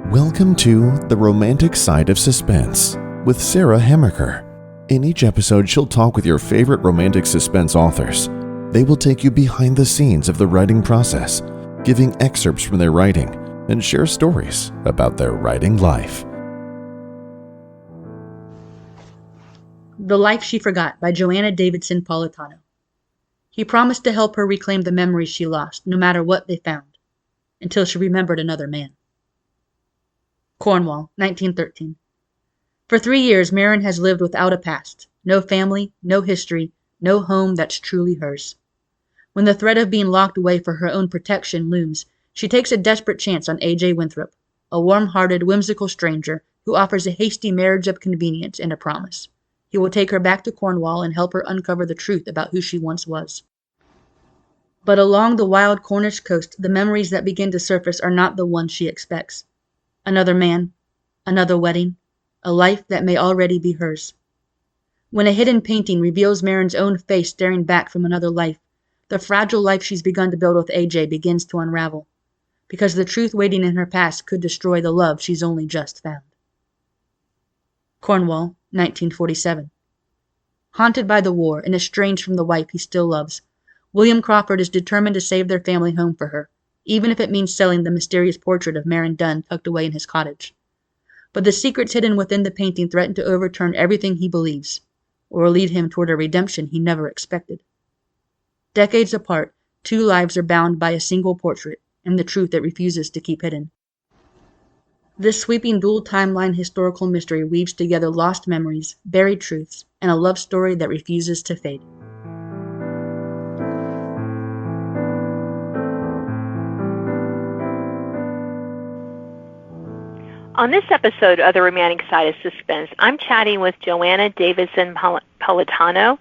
Welcome to The Romantic Side of Suspense with Sarah Hemmerker. In each episode, she'll talk with your favorite romantic suspense authors. They will take you behind the scenes of the writing process, giving excerpts from their writing, and share stories about their writing life. The Life She Forgot by Joanna Davidson Politano. He promised to help her reclaim the memories she lost, no matter what they found, until she remembered another man. Cornwall, 1913. For 3 years, Marin has lived without a past. No family, no history, no home that's truly hers. When the threat of being locked away for her own protection looms, she takes a desperate chance on A.J. Winthrop, a warm-hearted, whimsical stranger who offers a hasty marriage of convenience and a promise. He will take her back to Cornwall and help her uncover the truth about who she once was. But along the wild Cornish coast, the memories that begin to surface are not the ones she expects. Another man, another wedding, a life that may already be hers. When a hidden painting reveals Marin's own face staring back from another life, the fragile life she's begun to build with AJ begins to unravel, because the truth waiting in her past could destroy the love she's only just found. Cornwall, 1947. Haunted by the war and estranged from the wife he still loves, William Crawford is determined to save their family home for her, even if it means selling the mysterious portrait of Marin Dunn tucked away in his cottage. But the secrets hidden within the painting threaten to overturn everything he believes, or lead him toward a redemption he never expected. Decades apart, two lives are bound by a single portrait and the truth it refuses to keep hidden. This sweeping dual timeline historical mystery weaves together lost memories, buried truths, and a love story that refuses to fade. On this episode of The Romantic Side of Suspense, I'm chatting with Joanna Davidson Politano,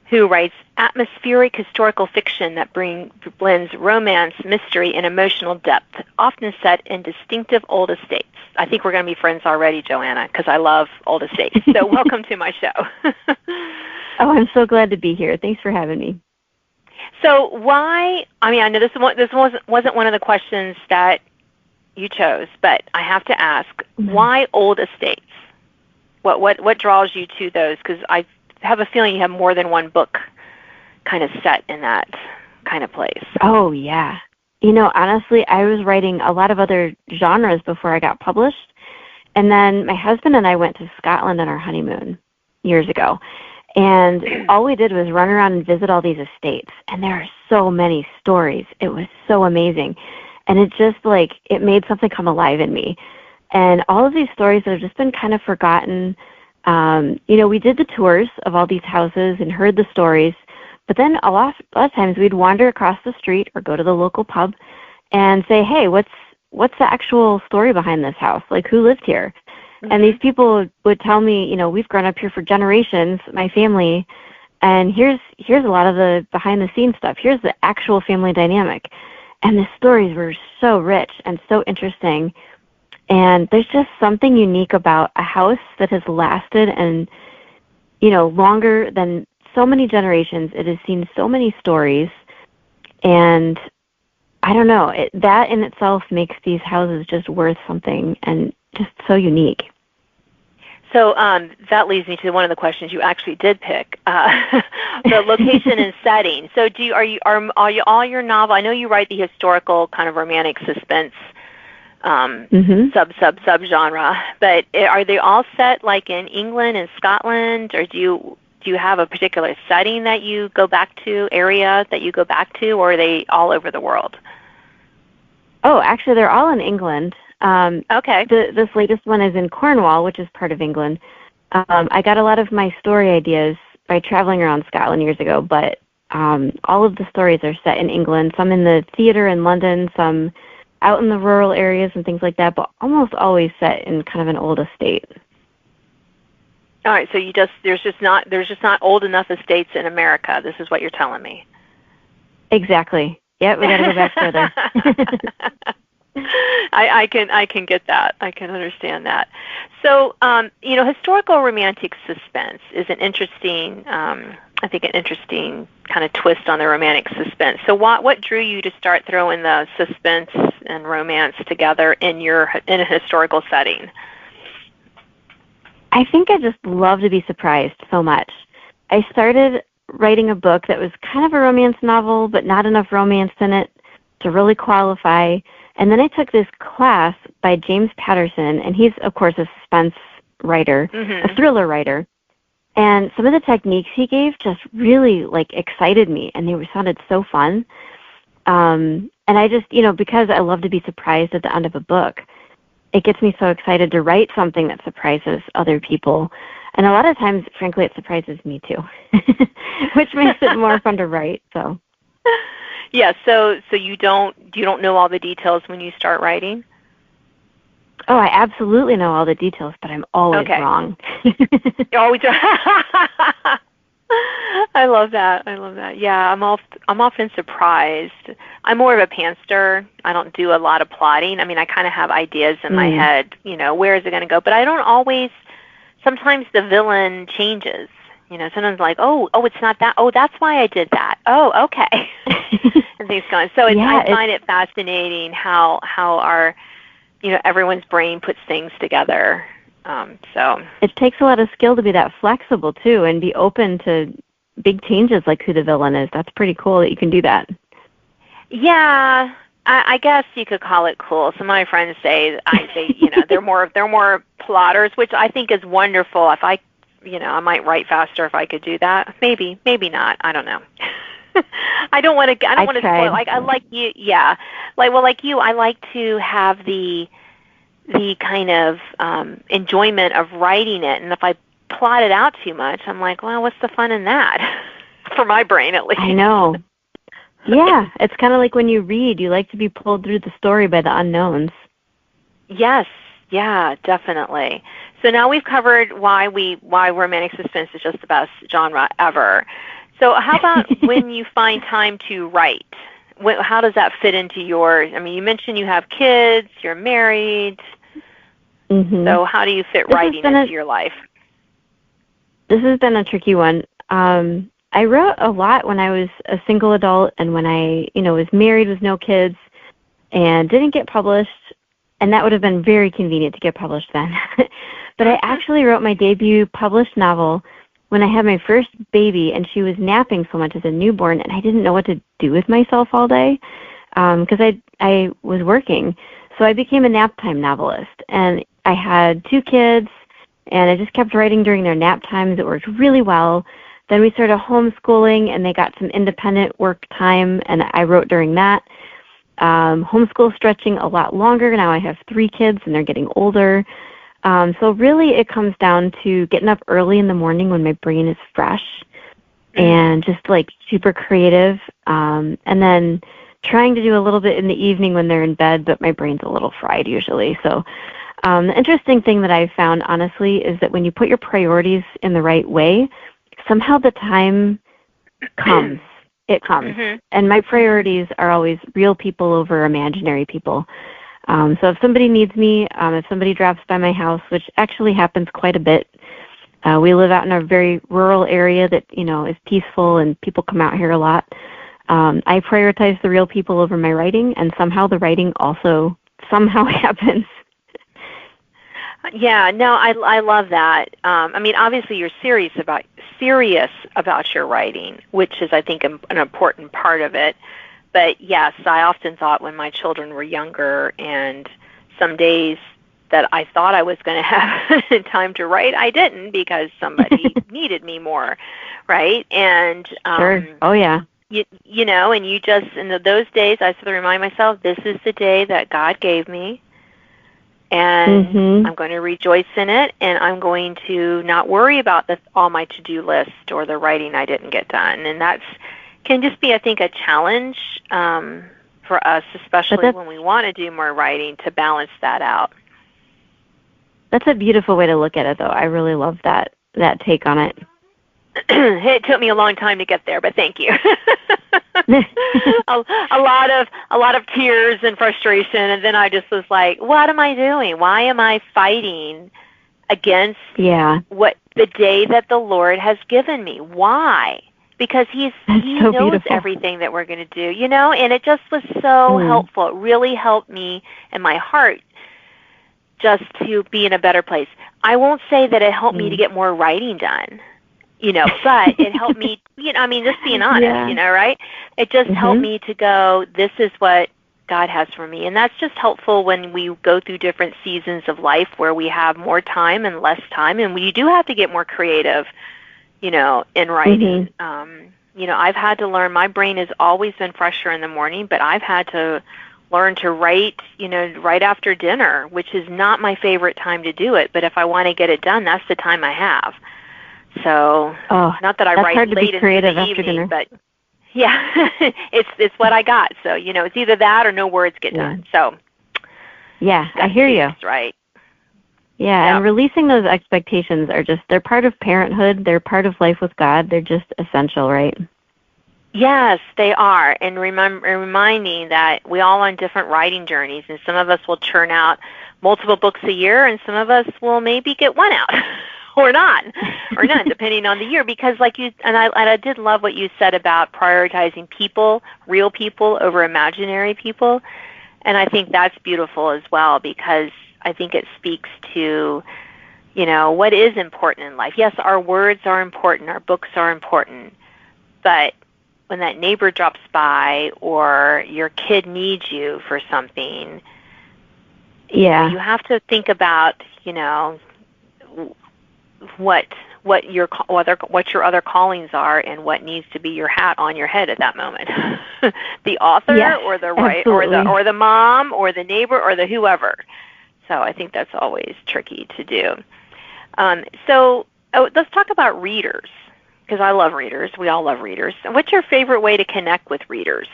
who writes atmospheric historical fiction that blends romance, mystery, and emotional depth, often set in distinctive old estates. I think we're going to be friends already, Joanna, because I love old estates. So welcome to my show. Oh, I'm so glad to be here. Thanks for having me. So why, I know this wasn't one of the questions that you chose, but I have to ask, why old estates? What draws you to those? Because I have a feeling you have more than one book kind of set in that kind of place. Oh, yeah. Honestly, I was writing a lot of other genres before I got published. And then my husband and I went to Scotland on our honeymoon years ago. And all we did was run around and visit all these estates. And there are so many stories. It was so amazing. And it just, it made something come alive in me. And all of these stories that have just been kind of forgotten. We did the tours of all these houses and heard the stories. But then a lot of times we'd wander across the street or go to the local pub and say, hey, what's the actual story behind this house? Who lived here? Mm-hmm. And these people would tell me, we've grown up here for generations, my family, and here's a lot of the behind-the-scenes stuff. Here's the actual family dynamic. And the stories were so rich and so interesting. And there's just something unique about a house that has lasted and, longer than so many generations. It has seen so many stories. And I don't know, that in itself makes these houses just worth something and just so unique. So that leads me to one of the questions you actually did pick, the location and setting. So are all your novel? I know you write the historical kind of romantic suspense sub-genre, but are they all set in England and Scotland, or do you have a particular setting that you go back to, area that you go back to, or are they all over the world? Oh, actually, they're all in England. Okay. This latest one is in Cornwall, which is part of England. I got a lot of my story ideas by traveling around Scotland years ago, but all of the stories are set in England, some in the theater in London, some out in the rural areas and things like that, but almost always set in kind of an old estate. All right, so there's just not old enough estates in America. This is what you're telling me. Exactly. Yep, we got to go back further. I can get that. I can understand that. So, historical romantic suspense is an interesting, I think, an interesting kind of twist on the romantic suspense. So, what drew you to start throwing the suspense and romance together in a historical setting? I think I just love to be surprised so much. I started writing a book that was kind of a romance novel, but not enough romance in it to really qualify. And then I took this class by James Patterson, and he's, of course, a suspense writer, a thriller writer. And some of the techniques he gave just really, excited me, and they sounded so fun. And I just, because I love to be surprised at the end of a book, it gets me so excited to write something that surprises other people. And a lot of times, frankly, it surprises me too, which makes it more fun to write. So, yeah. So you don't know all the details when you start writing? Oh, I absolutely know all the details, but I'm always wrong. You're always I love that. Yeah, I'm often surprised. I'm more of a pantser. I don't do a lot of plotting. I mean, I kind of have ideas in my head, where is it going to go? But I don't always. Sometimes the villain changes. Sometimes like, oh, it's not that. Oh, that's why I did that. Oh, okay. And things going. So I find it fascinating how our, everyone's brain puts things together. So it takes a lot of skill to be that flexible too, and be open to big changes like who the villain is. That's pretty cool that you can do that. Yeah, I guess you could call it cool. Some of my friends say they're more plotters, which I think is wonderful. If I might write faster if I could do that. Maybe not. I don't know. I don't want to spoil. I like you. Yeah, like you. I like to have the kind of enjoyment of writing it, and if I plot it out too much, I'm like, well, what's the fun in that? For my brain, at least. I know. Yeah, it's kind of like when you read, you like to be pulled through the story by the unknowns. Yes, yeah, definitely. So now we've covered why romantic suspense is just the best genre ever. So how about when you find time to write? How does that fit into I mean, you mentioned you have kids, you're married. So how do you fit writing into your life? This has been a tricky one. I wrote a lot when I was a single adult and when I, was married with no kids and didn't get published, and that would have been very convenient to get published then. But I actually wrote my debut published novel when I had my first baby, and she was napping so much as a newborn, and I didn't know what to do with myself all day because I was working. So I became a nap time novelist, and I had 2 kids, and I just kept writing during their nap times. It worked really well. Then we started homeschooling, and they got some independent work time, and I wrote during that. Homeschool stretching a lot longer. Now I have 3 kids, and they're getting older. So really it comes down to getting up early in the morning when my brain is fresh and just super creative, and then trying to do a little bit in the evening when they're in bed, but my brain's a little fried usually. So the interesting thing that I've found, honestly, is that when you put your priorities in the right way, somehow the time comes. It comes. And my priorities are always real people over imaginary people. So if somebody needs me, if somebody drops by my house, which actually happens quite a bit, we live out in a very rural area that, is peaceful and people come out here a lot. I prioritize the real people over my writing, and somehow the writing also somehow happens. Yeah, no, I love that. I mean, obviously you're serious about your writing, which is, I think, an important part of it. But yes, I often thought when my children were younger and some days that I thought I was going to have time to write, I didn't because somebody needed me more, right? And sure. Oh, yeah. And you just, in those days, I sort of remind myself, this is the day that God gave me, and I'm going to rejoice in it, and I'm going to not worry about all my to-do list or the writing I didn't get done. And that's can just be, I think, a challenge for us, especially when we want to do more writing, to balance that out. That's a beautiful way to look at it, though. I really love that take on it. It took me a long time to get there, but thank you. a lot of tears and frustration, and then I just was like, what am I doing? Why am I fighting against what the day that the Lord has given me? Why? Because He knows beautiful. everything that we're going to do, and it just was so helpful. It really helped me and my heart just to be in a better place. I won't say that it helped me to get more writing done, but it helped me, just being honest, right? It just helped me to go, this is what God has for me. And that's just helpful when we go through different seasons of life where we have more time and less time, and we do have to get more creative, in writing. I've had to learn, my brain has always been fresher in the morning, but I've had to learn to write, right after dinner, which is not my favorite time to do it, but if I want to get it done, that's the time I have. So, not that I write late in the evening, but yeah, it's what I got. So, it's either that or no words get done. So, yeah, I hear you. Right. Yeah, and releasing those expectations they're part of parenthood. They're part of life with God. They're just essential, right? Yes, they are. And reminding that we all on different writing journeys, and some of us will churn out multiple books a year, and some of us will maybe get one out. Or not, or none, depending on the year. Because I did love what you said about prioritizing people, real people, over imaginary people. And I think that's beautiful as well, because I think it speaks to, what is important in life. Yes, our words are important, our books are important, but when that neighbor drops by or your kid needs you for something, you have to think about, what your other callings are and what needs to be your hat on your head at that moment. The author or the or the mom or the neighbor or the whoever. So I think that's always tricky to do. Let's talk about readers, because I love readers. We all love readers. What's your favorite way to connect with readers?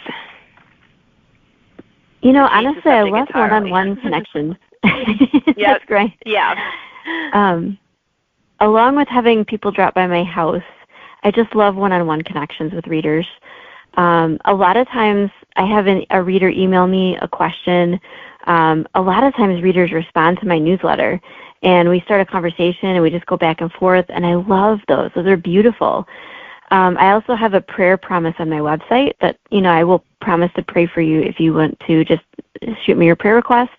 Honestly, I love one-on-one connections. That's great. Yeah. Along with having people drop by my house, I just love one-on-one connections with readers. A lot of times I have a reader email me a question. A lot of times readers respond to my newsletter, and we start a conversation, and we just go back and forth, and I love those. Those are beautiful. I also have a prayer promise on my website that, I will promise to pray for you if you want to just shoot me your prayer request.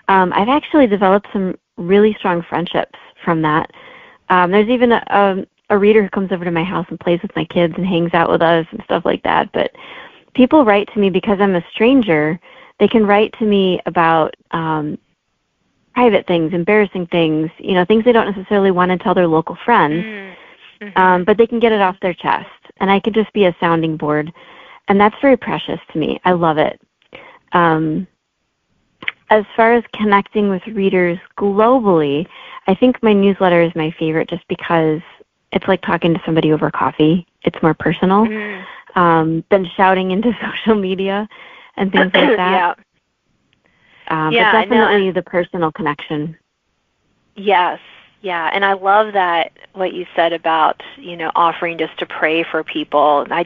I've actually developed some really strong friendships from that. There's even a reader who comes over to my house and plays with my kids and hangs out with us and stuff like that. But people write to me because I'm a stranger. They can write to me about private things, embarrassing things, things they don't necessarily want to tell their local friends. But they can get it off their chest. And I can just be a sounding board. And that's very precious to me. I love it. As far as connecting with readers globally, I think my newsletter is my favorite just because it's like talking to somebody over coffee. It's more personal than shouting into social media and things like that. But definitely the personal connection. Yes. Yeah, and I love that, what you said about, offering just to pray for people. I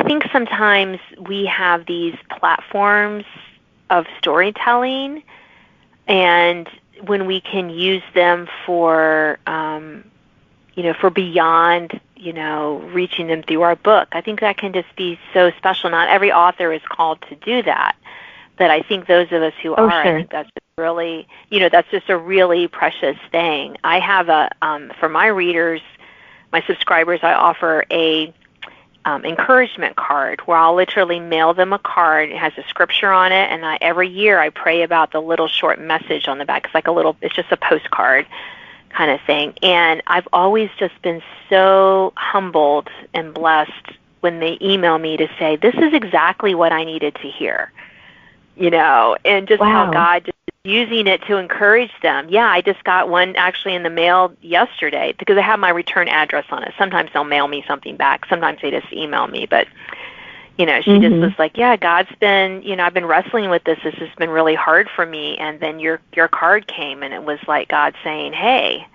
think sometimes we have these platforms of storytelling, and when we can use them for, for beyond, reaching them through our book, I think that can just be so special. Not every author is called to do that, but I think those of us who are, I think that's really, that's just a really precious thing. I have for my readers, my subscribers, I offer a encouragement card where I'll literally mail them a card. It has a scripture on it, and every year I pray about the little short message on the back. It's just a postcard kind of thing. And I've always just been so humbled and blessed when they email me to say, this is exactly what I needed to hear, and just how God just using it to encourage them. Yeah, I just got one actually in the mail yesterday because I have my return address on it. Sometimes they'll mail me something back. Sometimes they just email me. But, she just was like, yeah, God's been, I've been wrestling with this. This has been really hard for me. And then your card came, and it was like God saying, hey,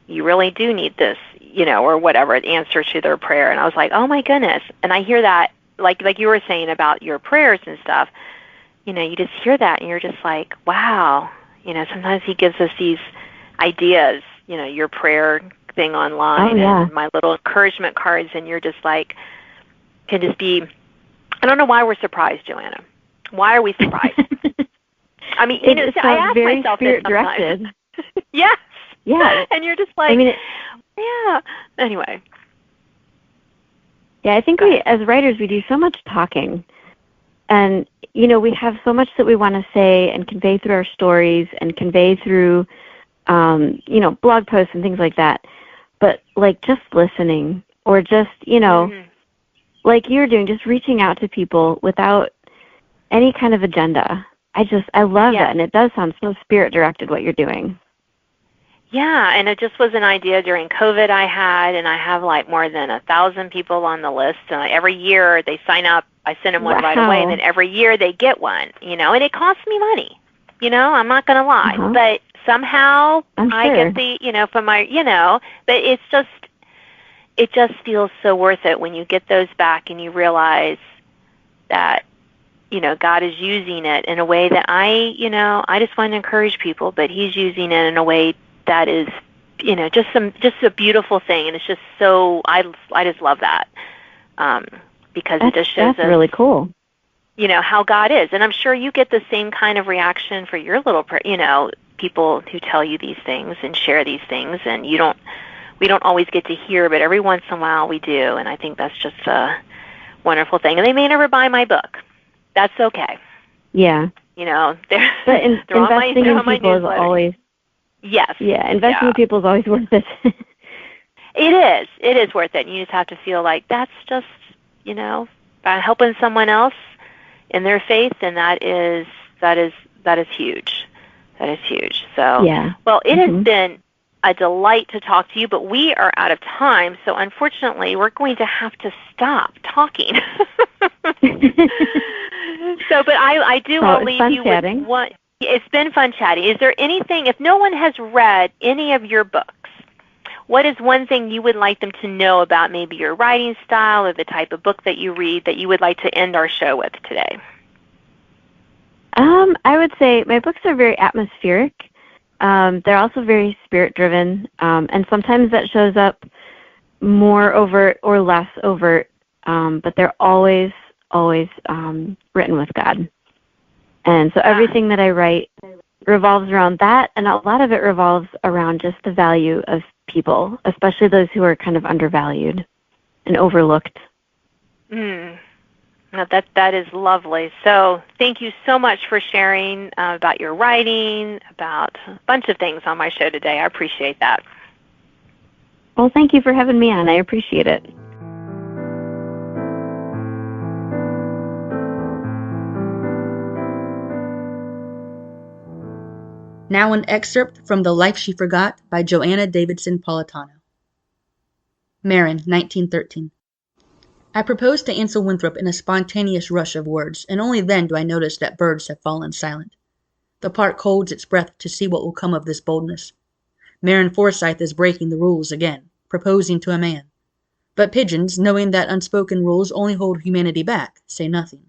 you really do need this, or whatever, an answer to their prayer. And I was like, oh my goodness. And I hear that, like you were saying about your prayers and stuff, you just hear that and you're just like, wow. Sometimes he gives us these ideas, your prayer thing online and my little encouragement cards, and you're just like, can just be, I don't know why we're surprised, Joanna. Why are we surprised? I mean, I ask very myself spirit this sometimes. directed. Yes. Yeah. And you're just like, yeah. Anyway. Yeah, I think as writers, we do so much talking. And, we have so much that we want to say and convey through our stories and convey through, blog posts and things like that. But, like, just listening or just, like you're doing, just reaching out to people without any kind of agenda. I love that, and it does sound so spirit-directed what you're doing. Yeah, and it just was an idea during COVID I had, and I have like more than 1,000 people on the list. And every year they sign up, I send them one right away, and then every year they get one, and it costs me money. I'm not going to lie. But somehow I get the, from my, but it just feels so worth it when you get those back and you realize that, God is using it in a way that I just want to encourage people, but he's using it in a way that is, just a beautiful thing. And it's just so, I just love that. Because it just shows us, really cool. How God is. And I'm sure you get the same kind of reaction for your little, people who tell you these things and share these things, and we don't always get to hear, but every once in a while we do, and I think that's just a wonderful thing. And they may never buy my book. That's okay. Yeah. They're investing in people is always. Yes. Yeah, investing in people is always worth it. It is. It is worth it. And you just have to feel like that's just, by helping someone else in their faith, and that is huge. That is huge. So, well, it has been a delight to talk to you, but we are out of time, so unfortunately we're going to have to stop talking. But I do want to leave you with one. It's been fun chatting. Is there anything, if no one has read any of your books, what is one thing you would like them to know about maybe your writing style or the type of book that you read that you would like to end our show with today? I would say my books are very atmospheric. They're also very spirit-driven, and sometimes that shows up more overt or less overt, but they're always written with God. And so everything that I write revolves around that, and a lot of it revolves around just the value of people, especially those who are kind of undervalued and overlooked. Now that is lovely. So thank you so much for sharing about your writing, about a bunch of things on my show today. I appreciate that. Well, thank you for having me on. I appreciate it. Now an excerpt from The Life She Forgot by Joanna Davidson Politano. Marin, 1913. I propose to Ansel Winthrop in a spontaneous rush of words, and only then do I notice that birds have fallen silent. The park holds its breath to see what will come of this boldness. Marin Forsyth is breaking the rules again, proposing to a man. But pigeons, knowing that unspoken rules only hold humanity back, say nothing.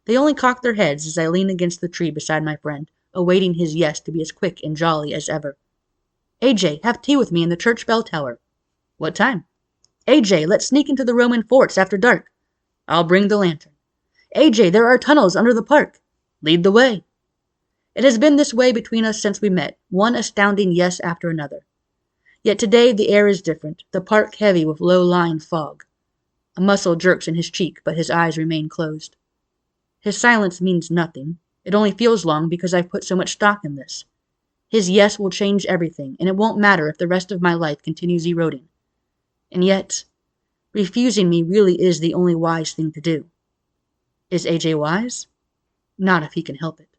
They only cock their heads as I lean against the tree beside my friend, awaiting his yes to be as quick and jolly as ever. AJ, have tea with me in the church bell tower. What time? AJ, let's sneak into the Roman forts after dark. I'll bring the lantern. AJ, there are tunnels under the park. Lead the way. It has been this way between us since we met, one astounding yes after another. Yet today the air is different, the park heavy with low-lying fog. A muscle jerks in his cheek, but his eyes remain closed. His silence means nothing. It only feels long because I've put so much stock in this. His yes will change everything, and it won't matter if the rest of my life continues eroding. And yet, refusing me really is the only wise thing to do. Is AJ wise? Not if he can help it.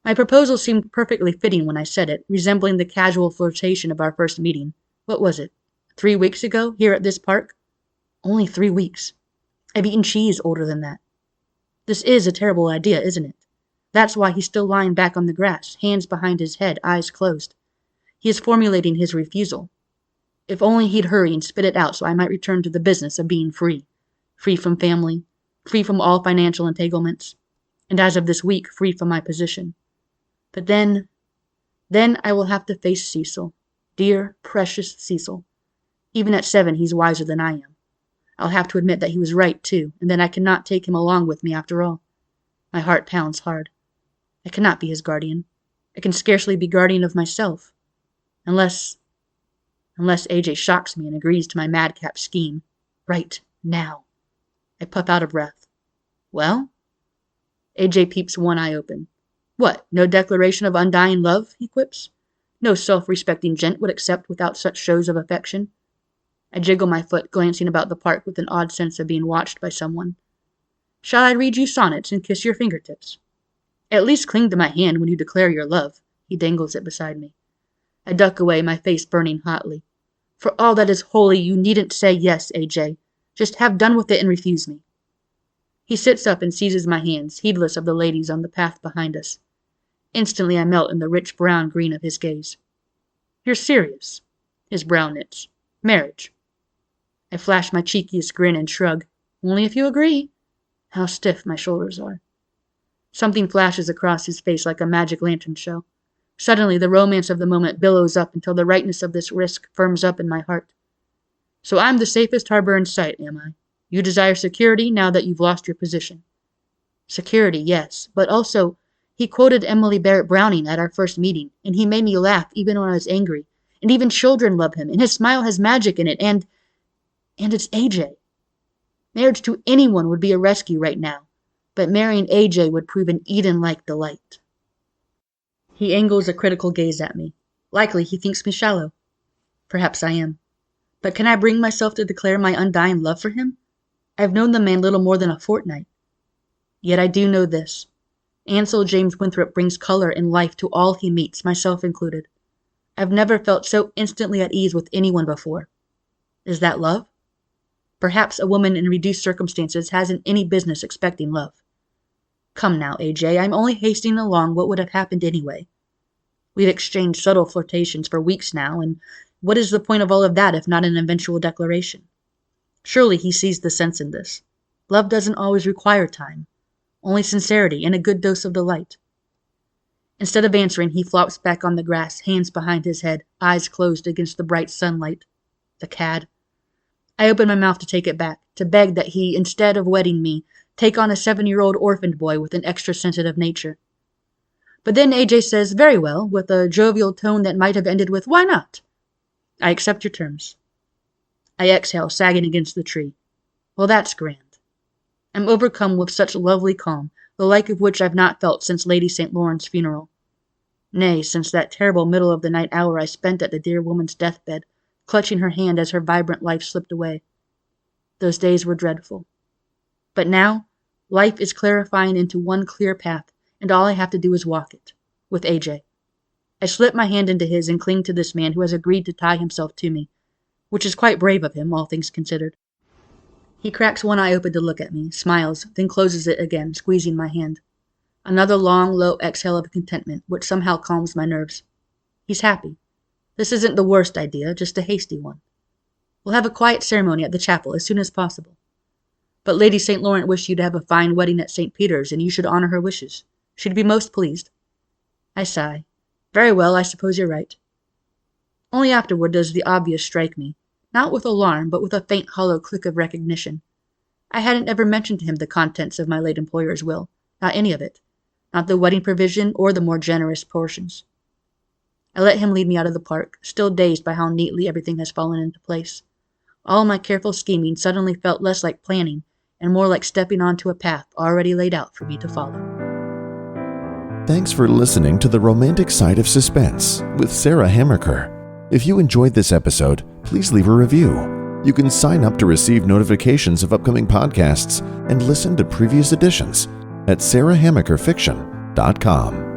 My proposal seemed perfectly fitting when I said it, resembling the casual flirtation of our first meeting. What was it? 3 weeks ago, here at this park? Only 3 weeks. I've eaten cheese older than that. This is a terrible idea, isn't it? That's why he's still lying back on the grass, hands behind his head, eyes closed. He is formulating his refusal. If only he'd hurry and spit it out so I might return to the business of being free. Free from family, free from all financial entanglements, and as of this week, free from my position. But then I will have to face Cecil. Dear, precious Cecil. Even at 7, he's wiser than I am. I'll have to admit that he was right, too, and that I cannot take him along with me after all. My heart pounds hard. I cannot be his guardian. I can scarcely be guardian of myself. Unless AJ shocks me and agrees to my madcap scheme. Right now. I puff out a breath. Well? AJ peeps one eye open. What, no declaration of undying love, he quips? No self-respecting gent would accept without such shows of affection. I jiggle my foot, glancing about the park with an odd sense of being watched by someone. Shall I read you sonnets and kiss your fingertips? At least cling to my hand when you declare your love. He dangles it beside me. I duck away, my face burning hotly. For all that is holy, you needn't say yes, AJ. Just have done with it and refuse me. He sits up and seizes my hands, heedless of the ladies on the path behind us. Instantly I melt in the rich brown-green of his gaze. You're serious? His brow knits. Marriage. I flash my cheekiest grin and shrug. Only if you agree. How stiff my shoulders are. Something flashes across his face like a magic lantern show. Suddenly, the romance of the moment billows up until the rightness of this risk firms up in my heart. So I'm the safest harbor in sight, am I? You desire security now that you've lost your position. Security, yes, but also, he quoted Emily Barrett Browning at our first meeting, and he made me laugh even when I was angry, and even children love him, and his smile has magic in it, and it's AJ. Marriage to anyone would be a rescue right now, but marrying AJ would prove an Eden-like delight. He angles a critical gaze at me. Likely he thinks me shallow. Perhaps I am. But can I bring myself to declare my undying love for him? I've known the man little more than a fortnight. Yet I do know this. Ansel James Winthrop brings color and life to all he meets, myself included. I've never felt so instantly at ease with anyone before. Is that love? Perhaps a woman in reduced circumstances hasn't any business expecting love. Come now, AJ, I'm only hastening along what would have happened anyway. We've exchanged subtle flirtations for weeks now, and what is the point of all of that if not an eventual declaration? Surely he sees the sense in this. Love doesn't always require time, only sincerity and a good dose of delight. Instead of answering, he flops back on the grass, hands behind his head, eyes closed against the bright sunlight. The cad. I open my mouth to take it back, to beg that he, instead of wedding me, take on a 7-year-old orphaned boy with an extra sensitive nature. But then AJ says, very well, with a jovial tone that might have ended with, why not? I accept your terms. I exhale, sagging against the tree. Well, that's grand. I'm overcome with such lovely calm, the like of which I've not felt since Lady St. Lawrence's funeral. Nay, since that terrible middle-of-the-night hour I spent at the dear woman's deathbed, clutching her hand as her vibrant life slipped away. Those days were dreadful. But now, life is clarifying into one clear path, and all I have to do is walk it, with AJ. I slip my hand into his and cling to this man who has agreed to tie himself to me, which is quite brave of him, all things considered. He cracks one eye open to look at me, smiles, then closes it again, squeezing my hand. Another long, low exhale of contentment, which somehow calms my nerves. He's happy. This isn't the worst idea, just a hasty one. We'll have a quiet ceremony at the chapel as soon as possible. But Lady St. Laurent wished you to have a fine wedding at St. Peter's, and you should honor her wishes. She'd be most pleased. I sigh. Very well, I suppose you're right. Only afterward does the obvious strike me, not with alarm, but with a faint hollow click of recognition. I hadn't ever mentioned to him the contents of my late employer's will, not any of it, not the wedding provision or the more generous portions. I let him lead me out of the park, still dazed by how neatly everything has fallen into place. All my careful scheming suddenly felt less like planning and more like stepping onto a path already laid out for me to follow. Thanks for listening to The Romantic Side of Suspense with Sarah Hammerker. If you enjoyed this episode, please leave a review. You can sign up to receive notifications of upcoming podcasts and listen to previous editions at sarahhammerkerfiction.com.